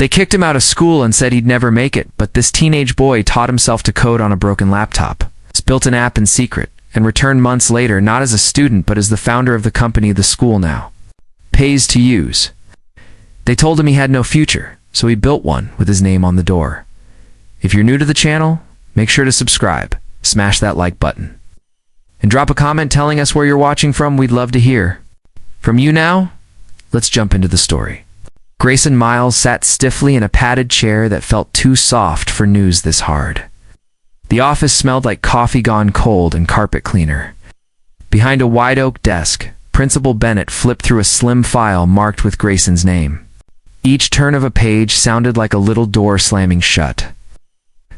They kicked him out of school and said he'd never make it, but this teenage boy taught himself to code on a broken laptop, built an app in secret, and returned months later not as a student but as the founder of the company the school now pays to use. They told him he had no future, so he built one with his name on the door. If you're new to the channel, make sure to subscribe, smash that like button, and drop a comment telling us where you're watching from. We'd love to hear from you now. Let's jump into the story. Grayson Miles sat stiffly in a padded chair that felt too soft for news this hard. The office smelled like coffee gone cold and carpet cleaner. Behind a wide oak desk, Principal Bennett flipped through a slim file marked with Grayson's name. Each turn of a page sounded like a little door slamming shut.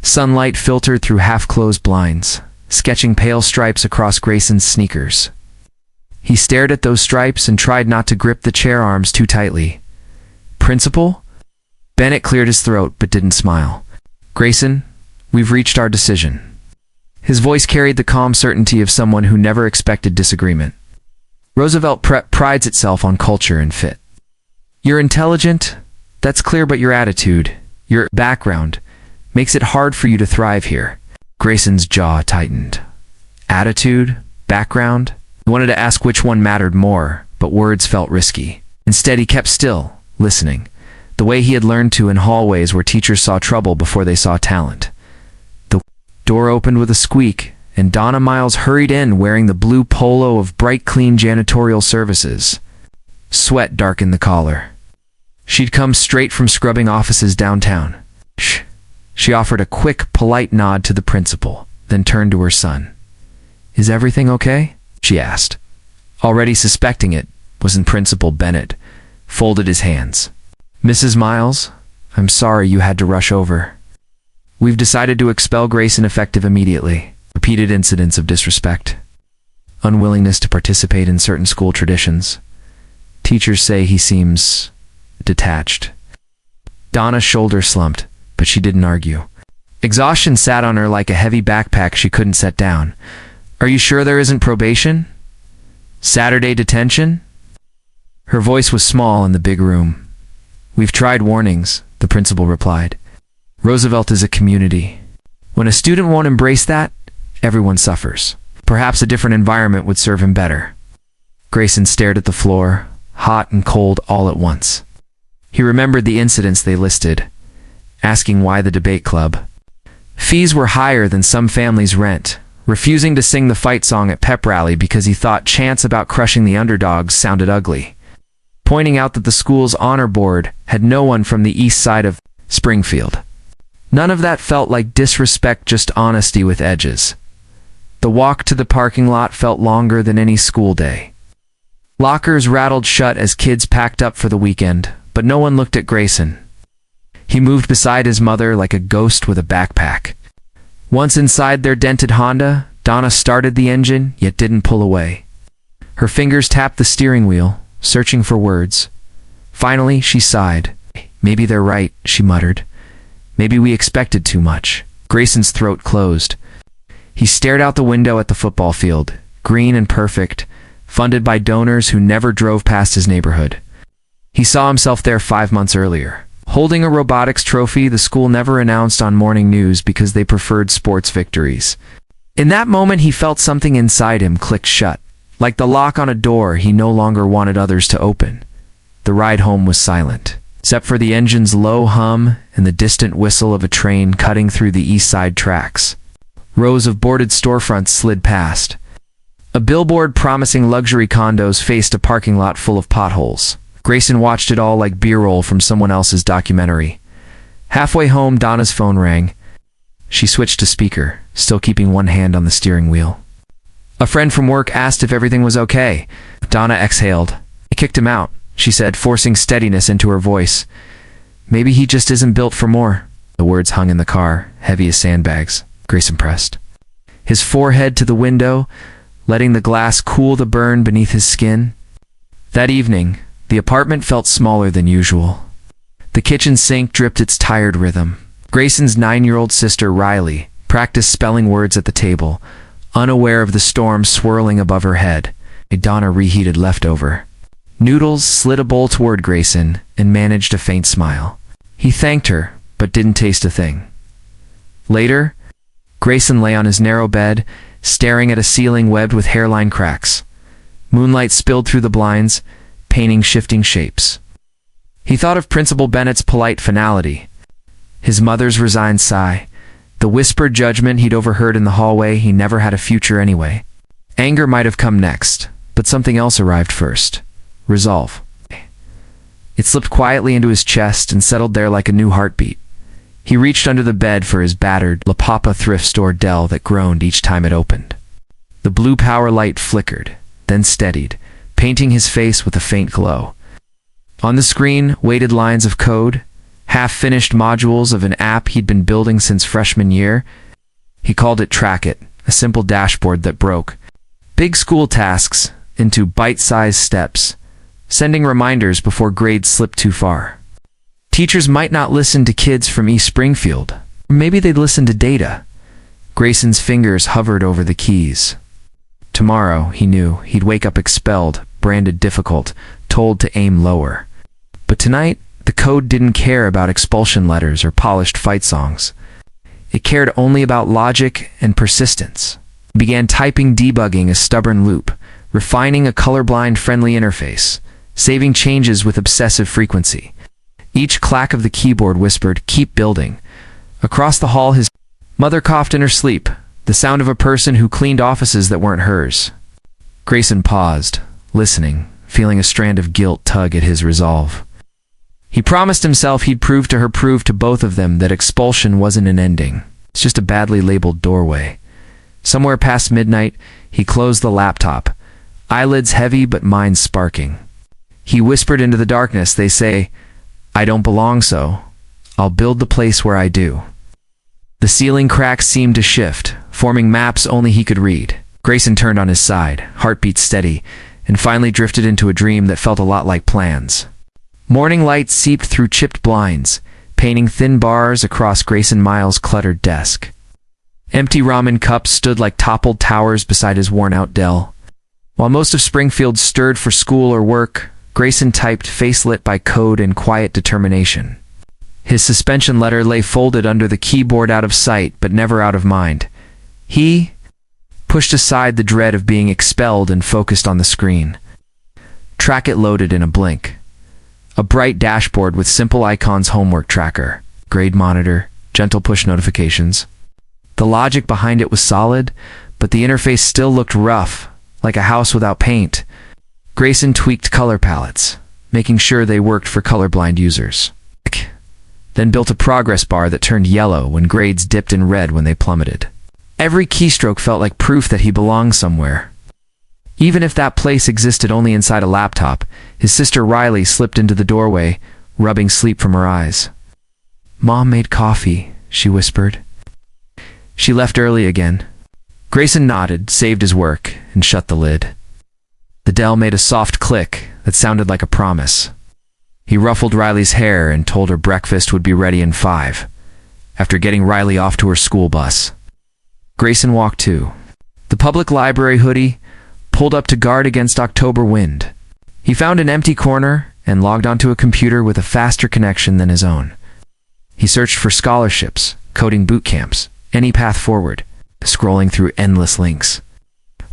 Sunlight filtered through half-closed blinds, sketching pale stripes across Grayson's sneakers. He stared at those stripes and tried not to grip the chair arms too tightly. "Principal?" Bennett cleared his throat but didn't smile. "Grayson, we've reached our decision." His voice carried the calm certainty of someone who never expected disagreement. Roosevelt Prep prides itself on culture and fit. You're intelligent, that's clear, but your attitude, your background, makes it hard for you to thrive here. Grayson's jaw tightened. Attitude? Background? He wanted to ask which one mattered more, but words felt risky. Instead, he kept still, listening, the way he had learned to in hallways where teachers saw trouble before they saw talent. The door opened with a squeak, and Donna Miles hurried in wearing the blue polo of Bright Clean Janitorial Services. Sweat darkened the collar. She'd come straight from scrubbing offices downtown. "Shh." She offered a quick, polite nod to the principal, then turned to her son. "Is everything okay?" she asked. Already suspecting it, wasn't Principal Bennett, folded his hands. "Mrs. Miles, I'm sorry you had to rush over. We've decided to expel Grayson effective immediately." Repeated incidents of disrespect. Unwillingness to participate in certain school traditions. Teachers say he seems detached. Donna's shoulder slumped, but she didn't argue. Exhaustion sat on her like a heavy backpack she couldn't set down. "Are you sure there isn't probation? Saturday detention?" Her voice was small in the big room. "We've tried warnings," the principal replied. "Roosevelt is a community. When a student won't embrace that, everyone suffers. Perhaps a different environment would serve him better." Grayson stared at the floor, hot and cold all at once. He remembered the incidents they listed, asking why the debate club. Fees were higher than some families' rent, refusing to sing the fight song at pep rally because he thought chants about crushing the underdogs sounded ugly, pointing out that the school's honor board had no one from the east side of Springfield. None of that felt like disrespect, just honesty with edges. The walk to the parking lot felt longer than any school day. Lockers rattled shut as kids packed up for the weekend, but no one looked at Grayson. He moved beside his mother like a ghost with a backpack. Once inside their dented Honda, Donna started the engine, yet didn't pull away. Her fingers tapped the steering wheel, searching for words. Finally, she sighed. "Maybe they're right," she muttered. "Maybe we expected too much." Grayson's throat closed. He stared out the window at the football field, green and perfect, funded by donors who never drove past his neighborhood. He saw himself there 5 months earlier, holding a robotics trophy the school never announced on morning news because they preferred sports victories. In that moment, he felt something inside him click shut, like the lock on a door he no longer wanted others to open. The ride home was silent, except for the engine's low hum and the distant whistle of a train cutting through the east side tracks. Rows of boarded storefronts slid past. A billboard promising luxury condos faced a parking lot full of potholes. Grayson watched it all like B-roll from someone else's documentary. Halfway home, Donna's phone rang. She switched to speaker, still keeping one hand on the steering wheel. A friend from work asked if everything was okay. Donna exhaled. "I kicked him out," she said, forcing steadiness into her voice. "Maybe he just isn't built for more." The words hung in the car, heavy as sandbags. Grayson pressed his forehead to the window, letting the glass cool the burn beneath his skin. That evening, the apartment felt smaller than usual. The kitchen sink dripped its tired rhythm. Grayson's 9-year-old sister, Riley, practiced spelling words at the table, unaware of the storm swirling above her head. Donna reheated leftover noodles, slid a bowl toward Grayson, and managed a faint smile. He thanked her, but didn't taste a thing. Later, Grayson lay on his narrow bed, staring at a ceiling webbed with hairline cracks. Moonlight spilled through the blinds, painting shifting shapes. He thought of Principal Bennett's polite finality, his mother's resigned sigh, the whispered judgment he'd overheard in the hallway. He never had a future anyway. Anger might have come next, but something else arrived first. Resolve. It slipped quietly into his chest and settled there like a new heartbeat. He reached under the bed for his battered La Papa thrift store Dell that groaned each time it opened. The blue power light flickered, then steadied, painting his face with a faint glow. On the screen, weighted lines of code, half-finished modules of an app he'd been building since freshman year. He called it Track It, a simple dashboard that broke big school tasks into bite-sized steps, sending reminders before grades slipped too far. Teachers might not listen to kids from East Springfield, or maybe they'd listen to data. Grayson's fingers hovered over the keys. Tomorrow, he knew, he'd wake up expelled, branded difficult, told to aim lower. But tonight, the code didn't care about expulsion letters or polished fight songs. It cared only about logic and persistence. He began typing, debugging a stubborn loop, refining a colorblind friendly interface, saving changes with obsessive frequency. Each clack of the keyboard whispered, "Keep building." Across the hall, his mother coughed in her sleep, the sound of a person who cleaned offices that weren't hers. Grayson paused, listening, feeling a strand of guilt tug at his resolve. He promised himself he'd prove to both of them that expulsion wasn't an ending. It's just a badly labeled doorway. Somewhere past midnight, he closed the laptop, eyelids heavy but mind sparking. He whispered into the darkness, "They say, I don't belong, so I'll build the place where I do." The ceiling cracks seemed to shift, forming maps only he could read. Grayson turned on his side, heartbeat steady, and finally drifted into a dream that felt a lot like plans. Morning light seeped through chipped blinds, painting thin bars across Grayson Miles' cluttered desk. Empty ramen cups stood like toppled towers beside his worn-out Dell. While most of Springfield stirred for school or work, Grayson typed, face lit by code and quiet determination. His suspension letter lay folded under the keyboard, out of sight but never out of mind. He pushed aside the dread of being expelled and focused on the screen. Track It loaded in a blink. A bright dashboard with simple icons: homework tracker, grade monitor, gentle push notifications. The logic behind it was solid, but the interface still looked rough, like a house without paint. Grayson tweaked color palettes, making sure they worked for colorblind users. Then built a progress bar that turned yellow when grades dipped in red when they plummeted. Every keystroke felt like proof that he belonged somewhere. Even if that place existed only inside a laptop, his sister Riley slipped into the doorway, rubbing sleep from her eyes. "Mom made coffee," she whispered. She left early again. Grayson nodded, saved his work, and shut the lid. The Dell made a soft click that sounded like a promise. He ruffled Riley's hair and told her breakfast would be ready in 5, after getting Riley off to her school bus. Grayson walked too. The public library hoodie pulled up to guard against October wind. He found an empty corner and logged onto a computer with a faster connection than his own. He searched for scholarships, coding boot camps, any path forward, scrolling through endless links.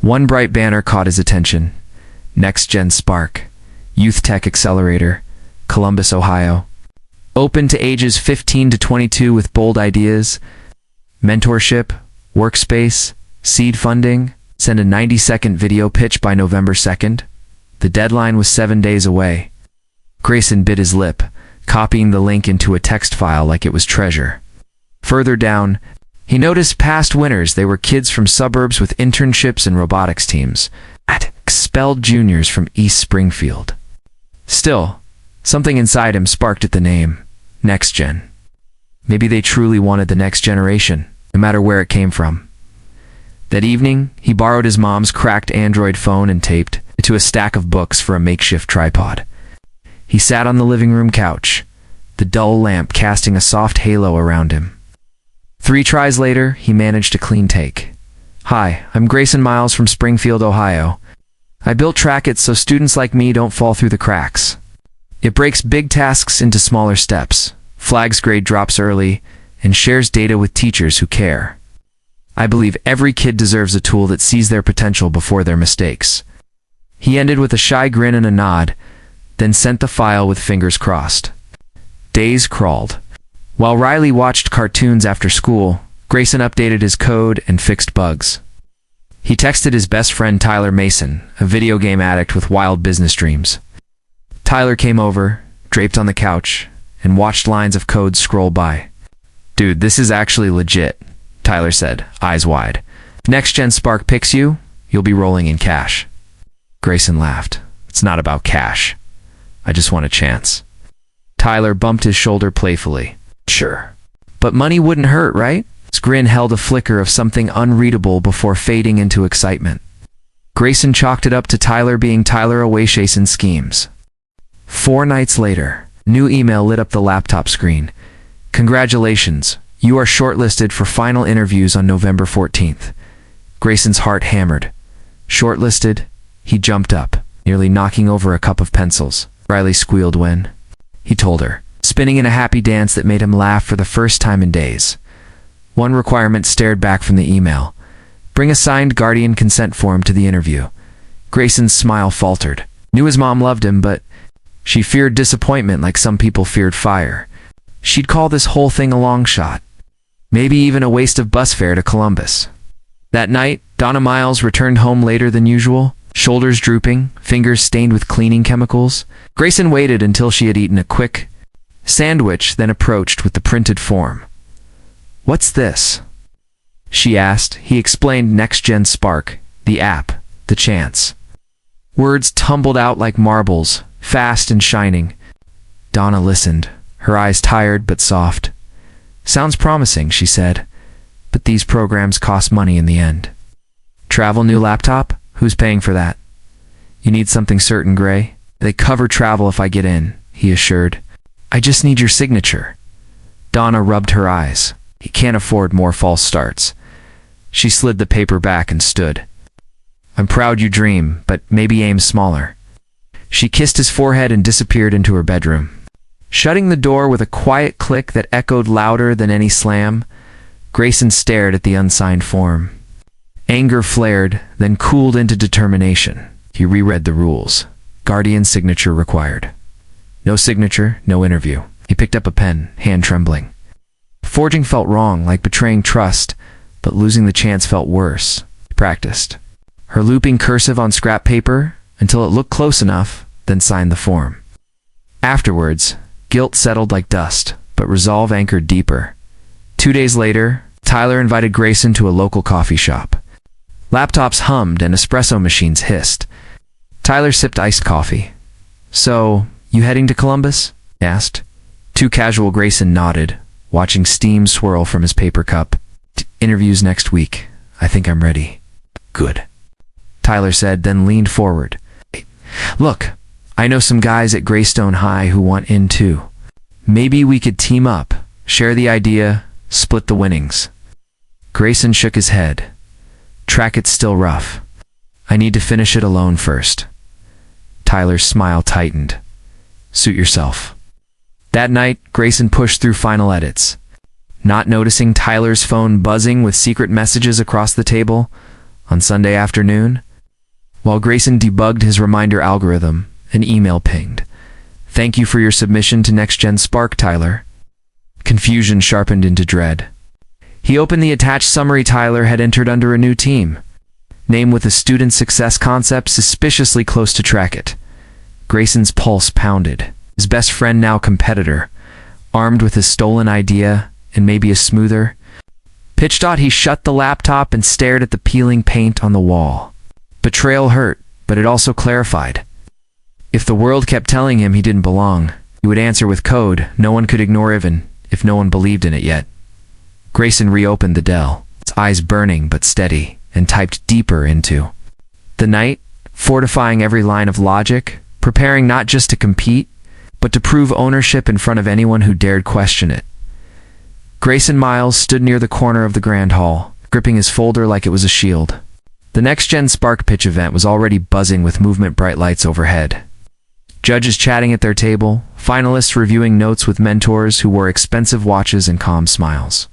One bright banner caught his attention: Next Gen Spark, Youth Tech Accelerator, Columbus, Ohio. Open to ages 15 to 22 with bold ideas, mentorship, workspace, seed funding. Send a 90-second video pitch by November 2nd. The deadline was 7 days away. Grayson bit his lip, copying the link into a text file like it was treasure. Further down, he noticed past winners. They were kids from suburbs with internships and robotics teams, expelled juniors from East Springfield. Still, something inside him sparked at the name, Next Gen. Maybe they truly wanted the next generation, no matter where it came from. That evening, he borrowed his mom's cracked Android phone and taped it to a stack of books for a makeshift tripod. He sat on the living room couch, the dull lamp casting a soft halo around him. 3 tries later, he managed a clean take. "Hi, I'm Grayson Miles from Springfield, Ohio. I built Track It so students like me don't fall through the cracks. It breaks big tasks into smaller steps, flags grade drops early, and shares data with teachers who care. I believe every kid deserves a tool that sees their potential before their mistakes. He ended with a shy grin and a nod, then sent the file with fingers crossed. Days crawled. While Riley watched cartoons after school, Grayson updated his code and fixed bugs. He texted his best friend Tyler Mason, a video game addict with wild business dreams. Tyler came over, draped on the couch, and watched lines of code scroll by. "Dude, this is actually legit," Tyler said, eyes wide. "If Next Gen Spark picks you, you'll be rolling in cash." Grayson laughed. "It's not about cash. I just want a chance." Tyler bumped his shoulder playfully. "Sure. But money wouldn't hurt, right?" His grin held a flicker of something unreadable before fading into excitement. Grayson chalked it up to Tyler being Tyler away chasing schemes. 4 nights later, new email lit up the laptop screen. "Congratulations, you are shortlisted for final interviews on November 14th. Grayson's heart hammered. "Shortlisted?" He jumped up, nearly knocking over a cup of pencils. Riley squealed when he told her, spinning in a happy dance that made him laugh for the first time in days. One requirement stared back from the email. Bring a signed guardian consent form to the interview. Grayson's smile faltered. Knew his mom loved him, but she feared disappointment like some people feared fire. She'd call this whole thing a long shot. Maybe even a waste of bus fare to Columbus. That night, Donna Miles returned home later than usual, shoulders drooping, fingers stained with cleaning chemicals. Grayson waited until she had eaten a quick sandwich, then approached with the printed form. "What's this?" she asked. He explained Next Gen Spark, the app, the chance. Words tumbled out like marbles, fast and shining. Donna listened, her eyes tired but soft. "Sounds promising," she said, "but these programs cost money in the end." "Travel new laptop? Who's paying for that?" "You need something certain, Gray?" "They cover travel if I get in," he assured. "I just need your signature." Donna rubbed her eyes. He can't afford more false starts. She slid the paper back and stood. "I'm proud you dream, but maybe aim smaller." She kissed his forehead and disappeared into her bedroom. Shutting the door with a quiet click that echoed louder than any slam, Grayson stared at the unsigned form. Anger flared, then cooled into determination. He reread the rules. Guardian signature required. No signature, no interview. He picked up a pen, hand trembling. Forging felt wrong, like betraying trust, but losing the chance felt worse. He practiced. Her looping cursive on scrap paper until it looked close enough, then signed the form. Afterwards, guilt settled like dust, but resolve anchored deeper. 2 days later, Tyler invited Grayson to a local coffee shop. Laptops hummed and espresso machines hissed. Tyler sipped iced coffee. "So, you heading to Columbus?" he asked. Too casual Grayson nodded, watching steam swirl from his paper cup. "Interviews next week. I think I'm ready." "Good," Tyler said, then leaned forward. "Look, I know some guys at Greystone High who want in too. Maybe we could team up, share the idea, split the winnings." Grayson shook his head. "Track it's still rough. I need to finish it alone first." Tyler's smile tightened. "Suit yourself." That night, Grayson pushed through final edits. Not noticing Tyler's phone buzzing with secret messages across the table, on Sunday afternoon, while Grayson debugged his reminder algorithm, an email pinged. "Thank you for your submission to Next Gen Spark, Tyler." Confusion sharpened into dread. He opened the attached summary. Tyler had entered under a new team. Name with a student success concept suspiciously close to Track It. Grayson's pulse pounded. His best friend, now competitor, armed with his stolen idea and maybe a smoother. Pitch dot, he shut the laptop and stared at the peeling paint on the wall. Betrayal hurt, but it also clarified. If the world kept telling him he didn't belong, he would answer with code no one could ignore, even if no one believed in it yet. Grayson reopened the Dell, its eyes burning but steady, and typed deeper into the night, fortifying every line of logic, preparing not just to compete, but to prove ownership in front of anyone who dared question it. Grayson Miles stood near the corner of the grand hall, gripping his folder like it was a shield. The Next Gen Spark pitch event was already buzzing with movement, bright lights overhead. Judges chatting at their table, finalists reviewing notes with mentors who wore expensive watches and calm smiles.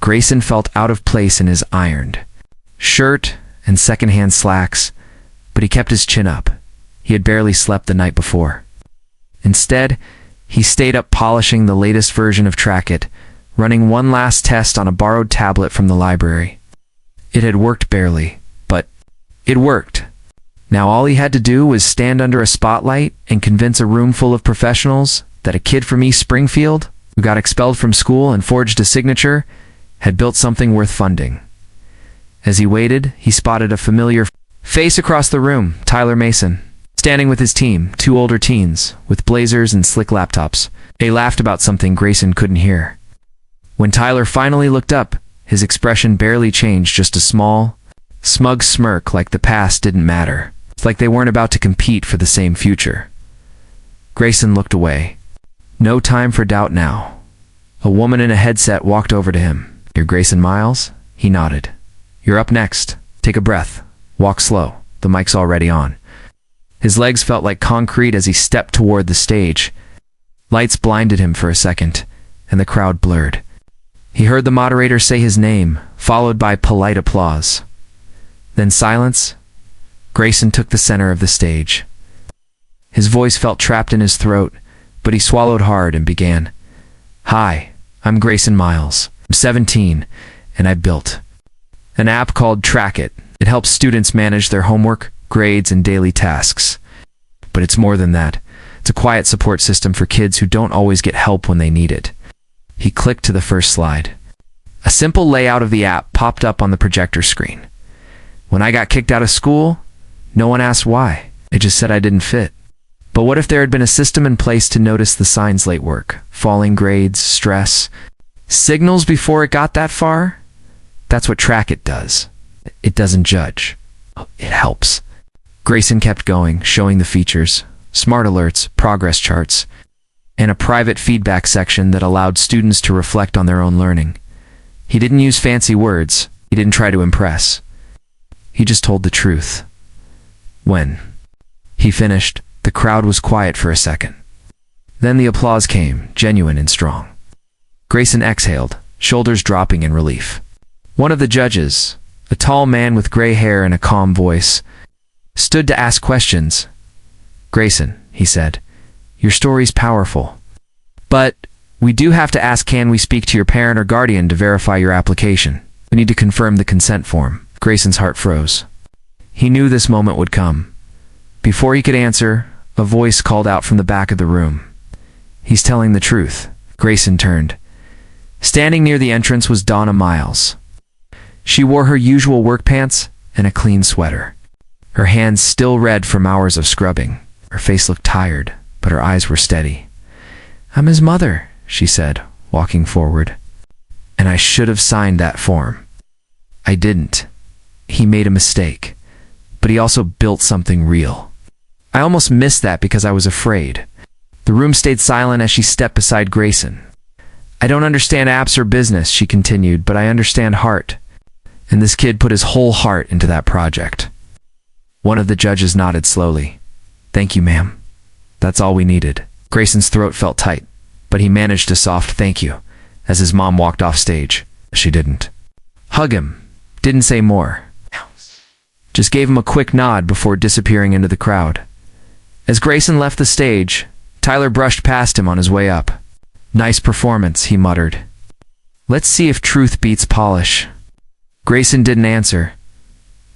Grayson felt out of place in his ironed shirt and secondhand slacks, but he kept his chin up. He had barely slept the night before. Instead, he stayed up polishing the latest version of Trackit, running one last test on a borrowed tablet from the library. It had worked barely, but it worked. Now all he had to do was stand under a spotlight and convince a room full of professionals that a kid from East Springfield, who got expelled from school and forged a signature, had built something worth funding. As he waited, he spotted a familiar face across the room, Tyler Mason, standing with his team, two older teens, with blazers and slick laptops. They laughed about something Grayson couldn't hear. When Tyler finally looked up, his expression barely changed, just a small, smug smirk, like the past didn't matter. It's like they weren't about to compete for the same future. Grayson looked away. No time for doubt now. A woman in a headset walked over to him. "You're Grayson Miles?" He nodded. "You're up next. Take a breath. Walk slow. The mic's already on." His legs felt like concrete as he stepped toward the stage. Lights blinded him for a second, and the crowd blurred. He heard the moderator say his name, followed by polite applause. Then silence. Grayson took the center of the stage. His voice felt trapped in his throat, but he swallowed hard and began. "Hi, I'm Grayson Miles. I'm 17, and I built an app called Trackit. It helps students manage their homework, grades, and daily tasks. But it's more than that. It's a quiet support system for kids who don't always get help when they need it." He clicked to the first slide. A simple layout of the app popped up on the projector screen. "When I got kicked out of school, no one asked why. It just said I didn't fit. But what if there had been a system in place to notice the signs: late work, falling grades, stress, signals before it got that far? That's what Trackit does. It doesn't judge. It helps." Grayson kept going, showing the features: smart alerts, progress charts, and a private feedback section that allowed students to reflect on their own learning. He didn't use fancy words. He didn't try to impress. He just told the truth. When he finished, the crowd was quiet for a second. Then the applause came, genuine and strong. Grayson exhaled, shoulders dropping in relief. One of the judges, a tall man with gray hair and a calm voice, stood to ask questions. "Grayson," he said, "your story's powerful. But we do have to ask, can we speak to your parent or guardian to verify your application? We need to confirm the consent form." Grayson's heart froze. He knew this moment would come. Before he could answer, a voice called out from the back of the room. "He's telling the truth." Grayson turned. Standing near the entrance was Donna Miles. She wore her usual work pants and a clean sweater. Her hands still red from hours of scrubbing. Her face looked tired, but her eyes were steady. "I'm his mother," she said, walking forward. "And I should have signed that form. I didn't. He made a mistake, but he also built something real. I almost missed that because I was afraid." The room stayed silent as she stepped beside Grayson. "I don't understand apps or business," she continued, "but I understand heart. And this kid put his whole heart into that project." One of the judges nodded slowly. "Thank you, ma'am. That's all we needed." Grayson's throat felt tight, but he managed a soft thank you as his mom walked off stage. She didn't hug him, didn't say more. Just gave him a quick nod before disappearing into the crowd. As Grayson left the stage, Tyler brushed past him on his way up. "Nice performance," he muttered. "Let's see if truth beats polish." Grayson didn't answer.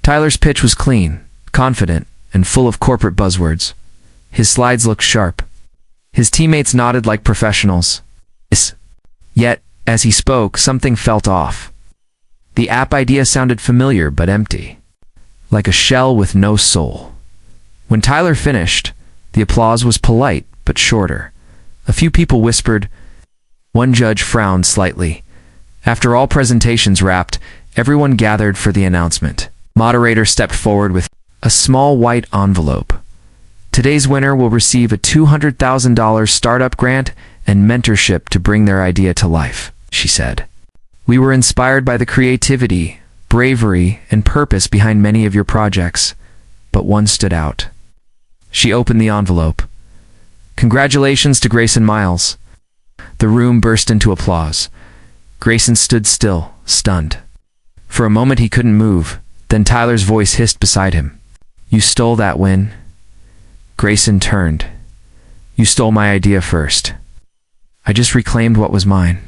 Tyler's pitch was clean, confident, and full of corporate buzzwords. His slides looked sharp. His teammates nodded like professionals. Yet, as he spoke, something felt off. The app idea sounded familiar but empty, like a shell with no soul. When Tyler finished, the applause was polite but shorter. A few people whispered. One judge frowned slightly. After all presentations wrapped, everyone gathered for the announcement. Moderator stepped forward with a small white envelope. "Today's winner will receive a $200,000 startup grant and mentorship to bring their idea to life," she said. "We were inspired by the creativity, bravery, and purpose behind many of your projects, but one stood out." She opened the envelope. Congratulations to Grayson Miles. The room burst into applause. Grayson stood still, stunned. For a moment he couldn't move, then Tyler's voice hissed beside him. You stole that win. Grayson turned. You stole my idea first. I just reclaimed what was mine.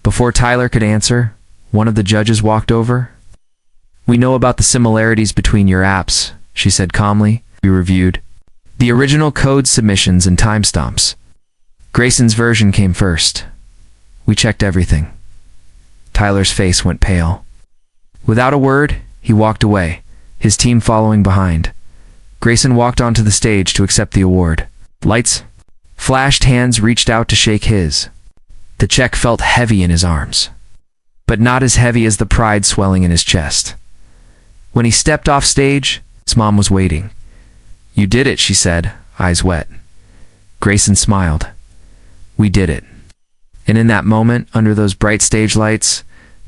Before Tyler could answer, one of the judges walked over. We know about the similarities between your apps, she said calmly. We reviewed the original code submissions and timestamps. Grayson's version came first. We checked everything. Tyler's face went pale. Without a word, he walked away, his team following behind. Grayson walked onto the stage to accept the award. Lights flashed, hands reached out to shake his. The check felt heavy in his arms, but not as heavy as the pride swelling in his chest. When he stepped off stage, his mom was waiting. You did it, she said, eyes wet. Grayson smiled. We did it. And in that moment, under those bright stage lights,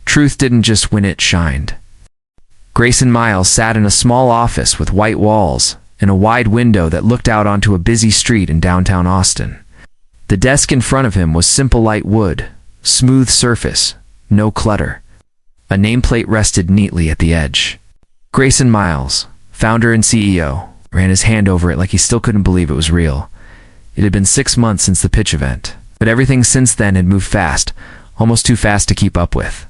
truth didn't just win, it shined. Grayson Miles sat in a small office with white walls and a wide window that looked out onto a busy street in downtown Austin. The desk in front of him was simple light wood, smooth surface, no clutter. A nameplate rested neatly at the edge. Grayson Miles, founder and CEO, ran his hand over it like he still couldn't believe it was real. It had been 6 months since the pitch event, but everything since then had moved fast, almost too fast to keep up with.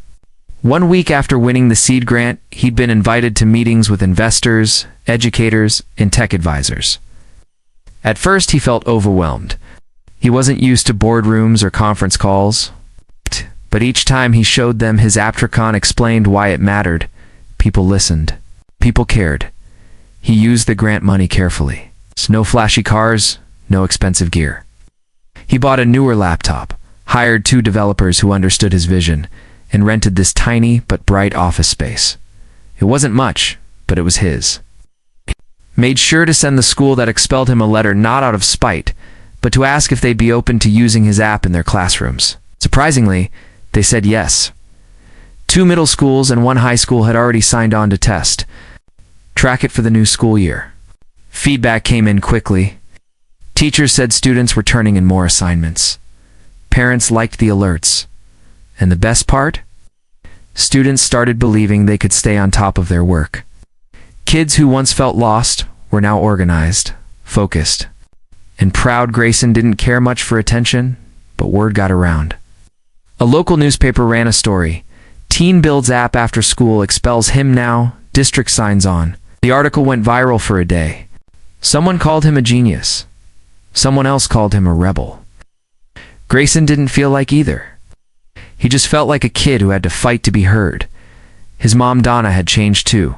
1 week after winning the seed grant, he'd been invited to meetings with investors, educators, and tech advisors. At first, he felt overwhelmed. He wasn't used to boardrooms or conference calls, but each time he showed them his Aptricon, explained why it mattered, people listened. People cared. He used the grant money carefully. No flashy cars, no expensive gear. He bought a newer laptop, hired 2 developers who understood his vision, and rented this tiny but bright office space. It wasn't much, but it was his. Made sure to send the school that expelled him a letter not out of spite, but to ask if they'd be open to using his app in their classrooms. Surprisingly, they said yes. 2 middle schools and 1 high school had already signed on to test. Track it for the new school year. Feedback came in quickly. Teachers said students were turning in more assignments. Parents liked the alerts. And the best part? Students started believing they could stay on top of their work. Kids who once felt lost were now organized, focused. And proud Grayson didn't care much for attention, but word got around. A local newspaper ran a story. Teen builds app after school expels him now, district signs on. The article went viral for a day. Someone called him a genius. Someone else called him a rebel. Grayson didn't feel like either. He just felt like a kid who had to fight to be heard. His mom, Donna, had changed too.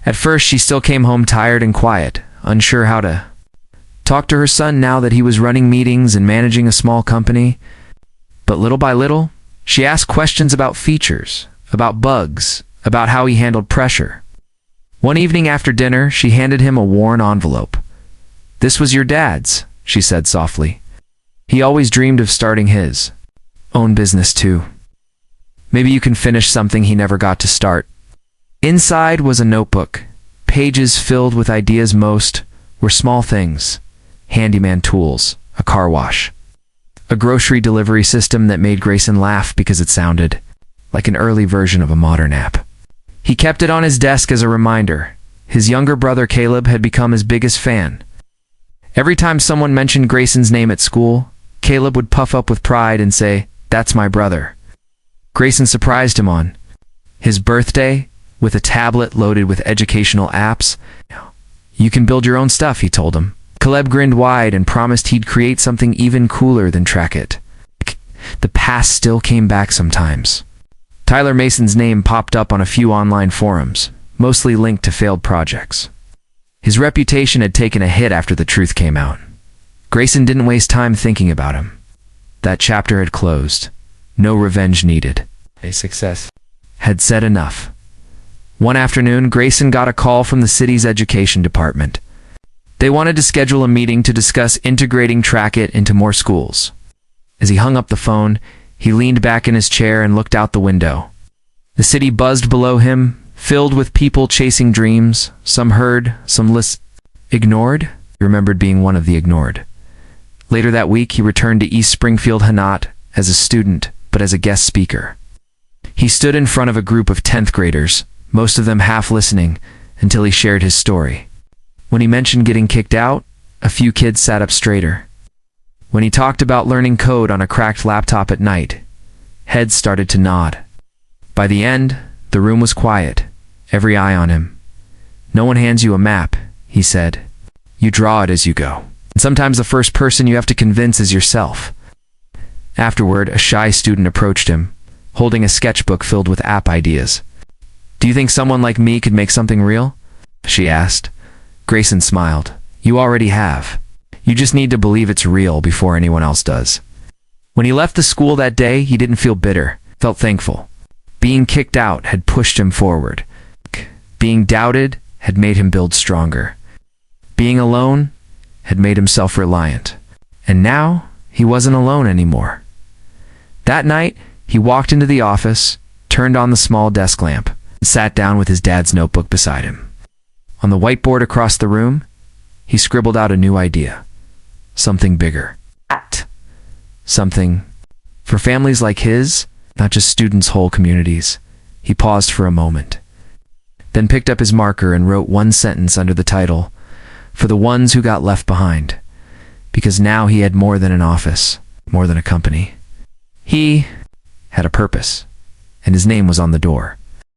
At first, she still came home tired and quiet, unsure how to talk to her son now that he was running meetings and managing a small company. But little by little, she asked questions about features, about bugs, about how he handled pressure. One evening after dinner, she handed him a worn envelope. This was your dad's, she said softly. He always dreamed of starting his own business too. Maybe you can finish something he never got to start. Inside was a notebook, pages filled with ideas. Most were small things, handyman tools, a car wash, a grocery delivery system that made Grayson laugh because it sounded like an early version of a modern app. He kept it on his desk as a reminder. His younger brother Caleb had become his biggest fan. Every time someone mentioned Grayson's name at school, Caleb would puff up with pride and say, "That's my brother." Grayson surprised him on his birthday with a tablet loaded with educational apps. "You can build your own stuff," he told him. Caleb grinned wide and promised he'd create something even cooler than Track It. The past still came back sometimes. Tyler Mason's name popped up on a few online forums, mostly linked to failed projects. His reputation had taken a hit after the truth came out. Grayson didn't waste time thinking about him. That chapter had closed. No revenge needed. A success had said enough. One afternoon, Grayson got a call from the city's education department. They wanted to schedule a meeting to discuss integrating Track It into more schools. As he hung up the phone, he leaned back in his chair and looked out the window. The city buzzed below him, filled with people chasing dreams. Some heard, some ignored. He remembered being one of the ignored. Later that week, he returned to East Springfield, not as a student, but as a guest speaker. He stood in front of a group of 10th graders, most of them half listening, until he shared his story. When he mentioned getting kicked out, a few kids sat up straighter. When he talked about learning code on a cracked laptop at night, heads started to nod. By the end, the room was quiet, every eye on him. "No one hands you a map," he said. "You draw it as you go. And sometimes the first person you have to convince is yourself." Afterward, a shy student approached him, holding a sketchbook filled with app ideas. "Do you think someone like me could make something real?" she asked. Grayson smiled. "You already have. You just need to believe it's real before anyone else does." When he left the school that day, he didn't feel bitter, felt thankful. Being kicked out had pushed him forward. Being doubted had made him build stronger. Being alone had made him self-reliant. And now, he wasn't alone anymore. That night, he walked into the office, turned on the small desk lamp, and sat down with his dad's notebook beside him. On the whiteboard across the room, he scribbled out a new idea. Something bigger. Something for families like his, not just students, whole communities. He paused for a moment, then picked up his marker and wrote one sentence under the title, "For the ones who got left behind." Because now he had more than an office, more than a company. He had a purpose, and his name was on the door.